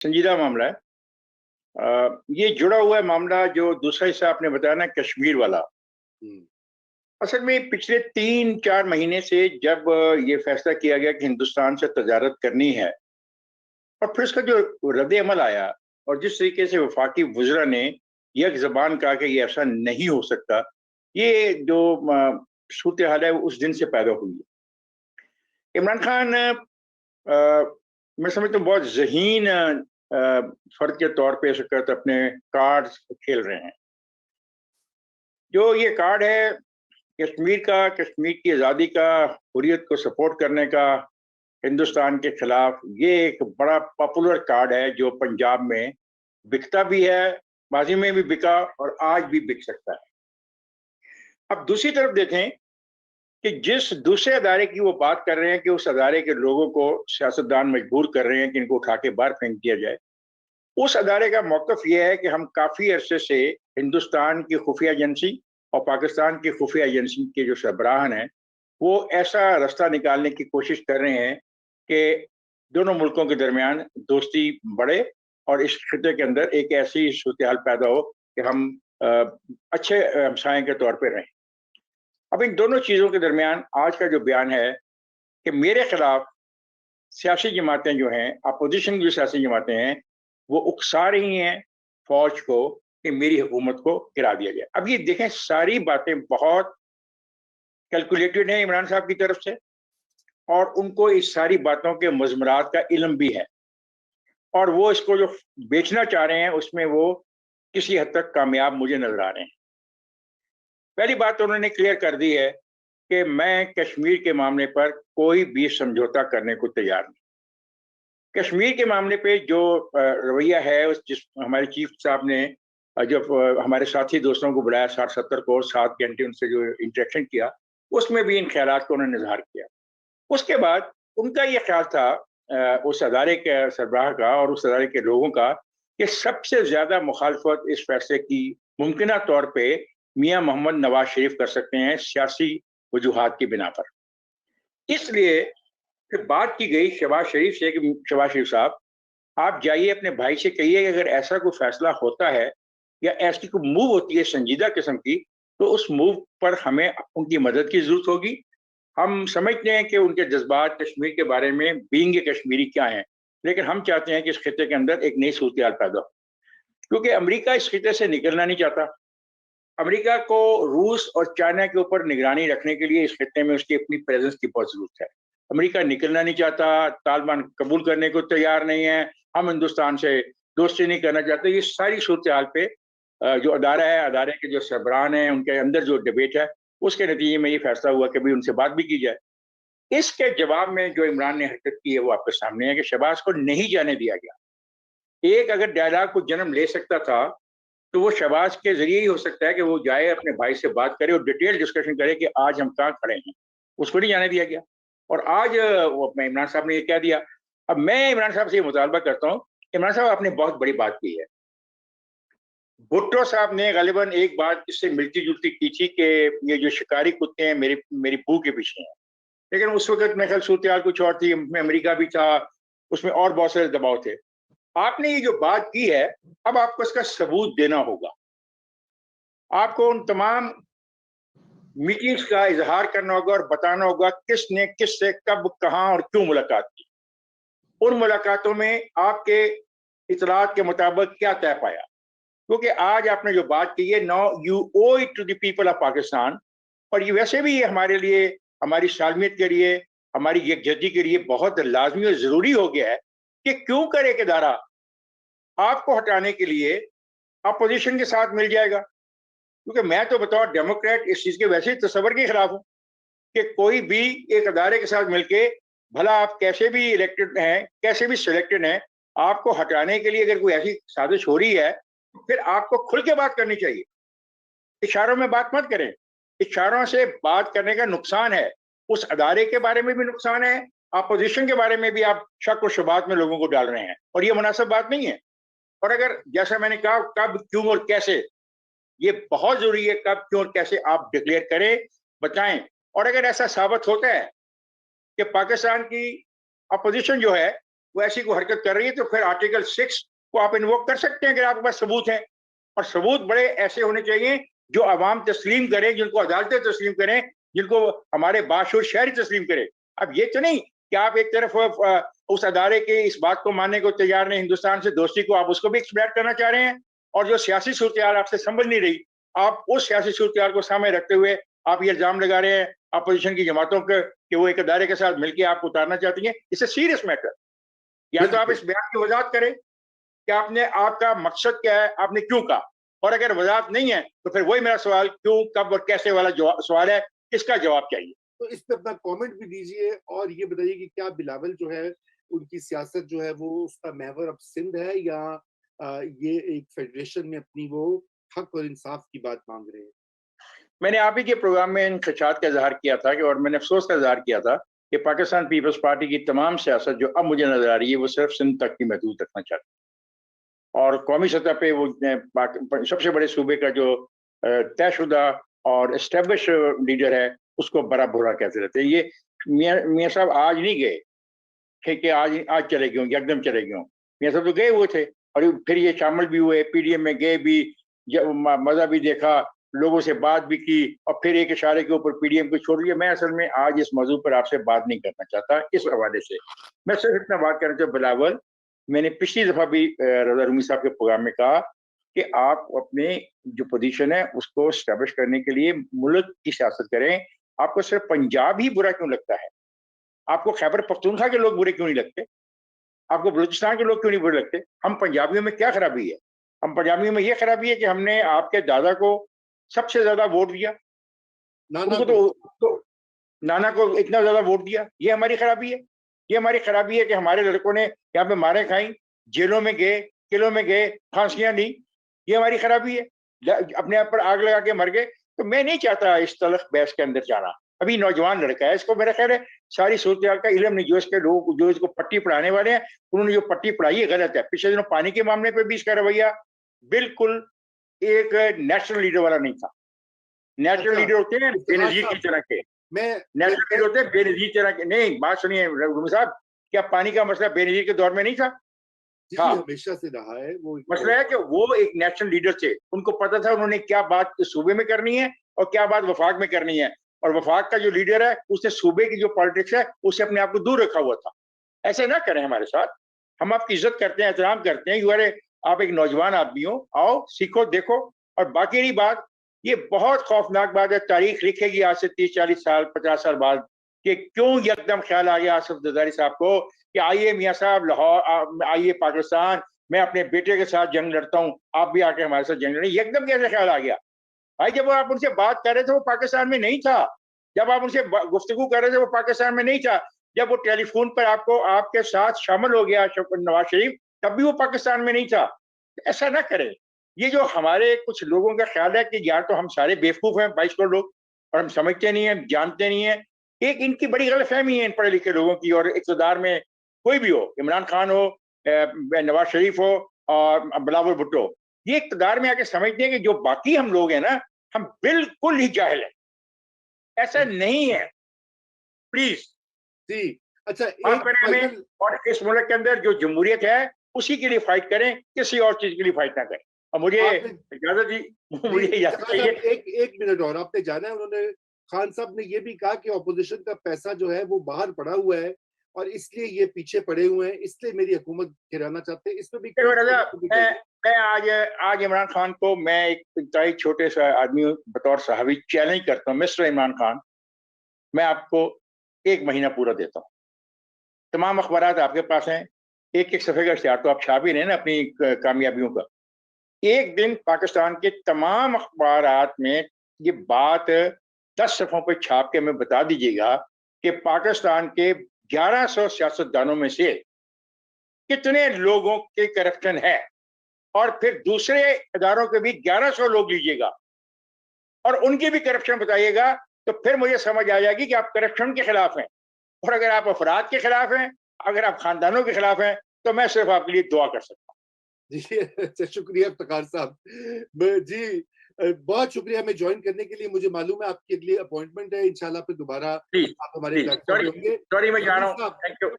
संजीदा मामला है। ये जुड़ा हुआ है मामला जो दूसरा हिस्सा आपने बताया ना, कश्मीर वाला। असल में पिछले 3-4 महीने से जब ये फैसला किया गया कि हिंदुस्तान से तजारत करनी है, और फिर उसका जो रद्द अमल आया और जिस तरीके से वफाकी वज़रा ने एक ज़बान कहा कि ये ऐसा नहीं हो सकता, ये जो सूरत हाल है वो उस दिन से पैदा हुई है। इमरान खान मैं समझता हूँ बहुत ज़हीन फर्द के तौर पे इस वक्त अपने कार्ड्स खेल रहे हैं। जो ये कार्ड है कश्मीर का, कश्मीर की आज़ादी का, हुर्रियत को सपोर्ट करने का हिंदुस्तान के खिलाफ, ये एक बड़ा पॉपुलर कार्ड है जो पंजाब में बिकता भी है, माजी में भी बिका और आज भी बिक सकता है। अब दूसरी तरफ देखें कि जिस दूसरे अदारे की वो बात कर रहे हैं कि उस अदारे के लोगों को सियासतदान मजबूर कर रहे हैं कि इनको उठा के बाहर फेंक दिया जाए, उस अदारे का मौक़िफ़ ये है कि हम काफ़ी अरसे से हिंदुस्तान की खुफिया एजेंसी और पाकिस्तान की खुफिया एजेंसी के जो सरबराहान हैं, वो ऐसा रास्ता निकालने की कोशिश कर रहे हैं कि दोनों मुल्कों के दरमियान दोस्ती बढ़े और इस खिते के अंदर एक ऐसी सूरत हाल पैदा हो कि हम अच्छे हमसाये के तौर पे रहें। अब इन दोनों चीज़ों के दरमियान आज का जो बयान है कि मेरे खिलाफ सियासी जमातें जो हैं, अपोजिशन की जो सियासी जमातें हैं, वो उकसा रही हैं फौज को कि मेरी हुकूमत को गिरा दिया जाए। अब ये देखें, सारी बातें बहुत कैलकुलेटेड हैं इमरान साहब की तरफ से, और उनको इस सारी बातों के मज़मुरात का इल्म भी है, और वो इसको जो बेचना चाह रहे हैं उसमें वो किसी हद तक कामयाब मुझे नजर आ रहे हैं। पहली बात तो उन्होंने क्लियर कर दी है कि मैं कश्मीर के मामले पर कोई भी समझौता करने को तैयार नहीं। कश्मीर के मामले पे जो रवैया है, उस जिस हमारे चीफ साहब ने जब हमारे साथी दोस्तों को बुलाया 60-70 को, 7 घंटे उनसे जो इंटरेक्शन किया, उसमें भी इन ख्यालात को उन्होंने इज़हार किया। उसके बाद उनका ये ख्याल था उस अदारे के सरबराह का और उस अदारे के लोगों का कि सबसे ज़्यादा मुखालफत इस फैसले की मुमकिना तौर पे मियाँ मोहम्मद नवाज शरीफ कर सकते हैं सियासी वजूहात की बिना पर। इसलिए फिर बात की गई शहबाज शरीफ से कि शहबाज शरीफ साहब, आप जाइए अपने भाई से कहिए कि अगर ऐसा कोई फैसला होता है या ऐसी कोई मूव होती है संजीदा किस्म की, तो उस मूव पर हमें उनकी मदद की ज़रूरत होगी। हम समझते हैं कि उनके जज्बात कश्मीर के बारे में बीइंग ए कश्मीरी क्या हैं, लेकिन हम चाहते हैं कि इस खिते के अंदर एक नई सूरत-ए-हाल पैदा हो, क्योंकि अमेरिका इस खिते से निकलना नहीं चाहता। अमेरिका को रूस और चाइना के ऊपर निगरानी रखने के लिए इस खिते में उसकी अपनी प्रेजेंस की बहुत ज़रूरत है। अमेरिका निकलना नहीं चाहता, तालिबान कबूल करने को तैयार नहीं है, हम हिंदुस्तान से दोस्ती नहीं करना चाहते। ये सारी सूरत-ए-हाल पे जो अदारा है, अदारे के जो सरबराहान हैं, उनके अंदर जो डिबेट है, उसके नतीजे में ये फैसला हुआ कि भाई उनसे बात भी की जाए। इसके जवाब में जो इमरान ने हरकत की है वो आपके सामने है कि शहबाज को नहीं जाने दिया गया। एक अगर डायलॉग को जन्म ले सकता था, तो वो शहबाज के ज़रिए ही हो सकता है कि वो जाए अपने भाई से बात करे और डिटेल डिस्कशन करे कि आज हम कहाँ खड़े हैं। उसको नहीं जाने दिया गया, और आज वो अपने इमरान साहब ने ये कह दिया। अब मैं इमरान साहब से ये मुतालबा करता हूँ, इमरान साहब आपने बहुत बड़ी बात की है। भुट्टो साहब ने गालिबन एक बात इससे मिलती-जुलती की थी कि ये जो शिकारी कुत्ते हैं मेरी मेरी बू के पीछे हैं। लेकिन उस वक़्त मेरे ख्याल सूरत-ए-हाल कुछ और थी, उसमें अमेरिका भी था, उसमें और बहुत सारे दबाव थे। आपने ये जो बात की है, अब आपको इसका सबूत देना होगा। आपको उन तमाम मीटिंग्स का इज़हार करना होगा और बताना होगा किसने किससे कब, कहाँ और क्यों मुलाकात की। उन मुलाकातों में आपके इत्तलात के मुताबिक क्या तय पाया? क्योंकि आज आपने जो बात की है, now you owe it to the people of Pakistan, और ये वैसे भी ये हमारे लिए, हमारी सालमियत के लिए, हमारी यकजहती के लिए बहुत लाजमी और ज़रूरी हो गया है कि क्यों कर एक इदारा आपको हटाने के लिए अपोजिशन के साथ मिल जाएगा। क्योंकि मैं तो बतौर डेमोक्रेट इस चीज़ के वैसे ही तसव्वुर के खिलाफ हूँ कि कोई भी एक अदारे के साथ मिलके, भला आप कैसे भी इलेक्टेड हैं, कैसे भी सिलेक्टेड हैं, आपको हटाने के लिए अगर कोई ऐसी साजिश हो रही है, फिर आपको खुल के बात करनी चाहिए। इशारों में बात मत करें। इशारों से बात करने का नुकसान है, उस अदारे के बारे में भी नुकसान है, अपोजिशन के बारे में भी आप शक और शुबात में लोगों को डाल रहे हैं, और ये मुनासिब बात नहीं है। और अगर जैसा मैंने कहा कब, क्यों और कैसे, ये बहुत ज़रूरी है, कब, क्यों और कैसे आप डिक्लेयर करें, बताएं। और अगर ऐसा साबित होता है कि पाकिस्तान की अपोजिशन जो है वो ऐसी कोई हरकत कर रही है तो फिर आर्टिकल 6 को आप इन्वोक कर सकते हैं अगर आपके पास सबूत है, और सबूत बड़े ऐसे होने चाहिए जो अवाम तस्लीम करे, जिनको अदालतें तस्लीम करें, जिनको हमारे बाशूर शहरी तस्लीम करे। अब ये तो नहीं कि आप एक तरफ उस अदारे के इस बात को मानने को तैयार नहीं, हिंदुस्तान से दोस्ती को आप उसको भी एक्सप्लॉइट करना चाह रहे हैं, और जो सियासी सूरत आपसे समझ नहीं रही, आप उस सियासी सूरत को सामने रखते हुए आप ये इल्जाम लगा रहे हैं अपोजिशन की जमातों के कि वो एक अदारे के साथ मिलकर आपको उतारना चाहती हैं। It's a serious matter. या तो आप इस बयान की वजाहत करें कि आपने, आपका मकसद क्या है, आपने क्यों कहा, और अगर वजाहत नहीं है तो फिर वही मेरा सवाल, क्यों, कब और कैसे वाला सवाल है, इसका जवाब चाहिए। तो इस पे अपना कमेंट भी दीजिए और ये बताइए कि क्या बिलावल जो है उनकी सियासत जो है वो उसका महवर अब सिंध है, या ये एक फेडरेशन में अपनी वो हक और इंसाफ की बात मांग रहे हैं? मैंने आप ही के प्रोग्राम में इन खदशात का इजहार किया था कि, और मैंने अफसोस का इजहार किया था कि पाकिस्तान पीपल्स पार्टी की तमाम सियासत जो अब मुझे नजर आ रही है वो सिर्फ सिंध तक ही महदूद रखना चाहती है, और कौमी सतह पे वो सबसे बड़े सूबे का जो तयशुदा और एस्टेब्लिश लीडर है उसको बड़ा बुरा कहते रहते हैं। ये मियाँ साहब आज नहीं गए कि आज चले गए, एकदम चले गए। मियाँ साहब तो गए हुए थे और फिर ये शामिल भी हुए, पीडीएम में गए भी, मजा भी देखा, लोगों से बात भी की, और फिर एक इशारे के ऊपर पीडीएम को छोड़ दिया। मैं असल में आज इस मौजू पर आपसे बात नहीं करना चाहता इस हवाले से। मैं सिर्फ इतना बात करना चाहता, बिलावल, मैंने पिछली दफा भी रजा रूमी साहब के प्रोग्राम में कहा कि आप अपने जो पोजीशन है उसको स्टैब्लिश करने के लिए मुल्क की सियासत करें। आपको सिर्फ पंजाब ही बुरा क्यों लगता है? आपको खैबर पख्तूनख्वा के लोग बुरे क्यों नहीं लगते? आपको बलूचिस्तान के लोग क्यों नहीं बुरे लगते? हम पंजाबियों में क्या खराबी है? हम पंजाबियों में ये खराबी है कि हमने आपके दादा को सबसे ज्यादा वोट दिया, नाना उनको को तो नाना को इतना ज्यादा वोट दिया। ये हमारी खराबी है। ये हमारी खराबी है कि हमारे लड़कों ने यहाँ पे मारे खाई, जेलों में गए, किलों में गए, फांसियां ली। ये हमारी खराबी है। अपने आप पर आग लगा के मर गए। तो मैं नहीं चाहता इस तलख बहस के अंदर जाना। अभी नौजवान लड़का है, इसको मेरा ख्याल है सारी सूरत का इल्म नहीं। जो इसके लोग जो इसको पट्टी पढ़ाने वाले हैं उन्होंने जो पट्टी पढ़ाई है गलत है। पिछले दिनों पानी के मामले पर भी इसका रवैया बिल्कुल एक नेशनल लीडर वाला नहीं था। नेशनल अच्छा लीडर होते हैं बेनजीर की तरह के, मैं नेशनल लीडर होते हैं बेनजीर तरह के। नहीं, बात सुनिए रूमी साहब, क्या पानी का मसला बेनजीर के दौर में नहीं था? जी था। हमेशा से रहा है वो मसला है कि वो एक नेशनल लीडर थे, उनको पता था उन्होंने क्या बात सूबे में करनी है और क्या बात वफाक में करनी है, और वफाक का जो लीडर है उसने सूबे की जो पॉलिटिक्स है उससे अपने आप को दूर रखा हुआ था। ऐसे ना करें हमारे साथ। हम आपकी इज्जत करते हैं, एहतराम करते हैं, यूर आप एक नौजवान आदमी हो, आओ सीखो देखो। और बाकी रही बात, ये बहुत खौफनाक बात है, तारीख लिखेगी आज से 30-40 साल 50 साल बाद कि क्यों एकदम ख्याल आ गया आसिफ जरदारी साहब को कि आइए मियाँ साहब लाहौर, आइए पाकिस्तान, मैं अपने बेटे के साथ जंग लड़ता हूँ, आप भी आके हमारे साथ जंग लड़े। एकदम कैसे ख्याल आ गया भाई? जब आप उनसे बात कर रहे थे वो पाकिस्तान में नहीं था। जब आप उनसे गुफ्तगू कर रहे थे वो पाकिस्तान में नहीं था। जब वो टेलीफोन पर आपको आपके साथ शामिल हो गया नवाज शरीफ, तब भी वो पाकिस्तान में नहीं था। ऐसा ना करें। ये जो हमारे कुछ लोगों का ख्याल है कि यार तो हम सारे बेवकूफ हैं 22 करोड़ लोग, और हम समझते नहीं है, जानते नहीं है। एक इनकी बड़ी गलतफहमी है इन पढ़े लिखे लोगों की, और इक़्तिदार में कोई भी हो, इमरान खान हो, नवाज शरीफ हो और बिलावल भुट्टो, ये इक़्तिदार में आके समझते हैं कि जो बाकी हम लोग हैं ना, हम बिल्कुल ही जाहिल हैं। ऐसा नहीं है। प्लीज जी अच्छा आप एक करें में, फाइनल और इस मुल्क के अंदर जो जमहूरियत है उसी के लिए फाइट करें, किसी और चीज के लिए फाइट ना करें। और मुझे आपने इजाजत दी, जी मुझे इजाजत जहाँ चाहिए। साहब एक मिनट और आपने जाना है। उन्होंने खान साहब ने ये भी कहा कि ऑपोजिशन का पैसा जो है वो बाहर पड़ा हुआ है और इसलिए ये पीछे पड़े हुए हैं, इसलिए मेरी हुकूमत गिराना चाहते हैं। इसमें भी देखो कोई रजा, मैं नहीं। मैं आज इमरान खान को, मैं एक इंतहाई छोटे सा आदमी बतौर सहावी चैलेंज करता हूँ। मिस्टर इमरान खान, मैं आपको 1 महीना पूरा देता हूँ। तमाम अखबारात आपके पास हैं, एक एक सफ़े का इश्तिहार तो आप छाप ही रहे हैं ना अपनी कामयाबियों का। एक दिन पाकिस्तान के तमाम अखबारात में ये बात 10 सफ़ों पे छाप के हमें बता दीजिएगा कि पाकिस्तान के 1100 सियासतदानों में से कितने लोगों के करप्शन है, और फिर दूसरे इदारों के भी 1100 लोग लीजिएगा और उनकी भी करप्शन बताइएगा। तो फिर मुझे समझ आ जाएगी कि आप करप्शन के खिलाफ हैं। और अगर आप अफराद के खिलाफ हैं, अगर आप खानदानों के खिलाफ हैं, तो मैं सिर्फ आपके लिए दुआ कर सकता हूँ। जी अच्छा शुक्रिया इफ्तिखार साहब। जी बहुत शुक्रिया हमें ज्वाइन करने के लिए। मुझे मालूम है आपके लिए अपॉइंटमेंट है, इंशाल्लाह फिर दोबारा प्लीज आप हमारे प्लीज, प्लेटफॉर्म पे सॉरी होंगे। सॉरी, मैं जा रमीज रहा हूँ। साहब थैंक यू।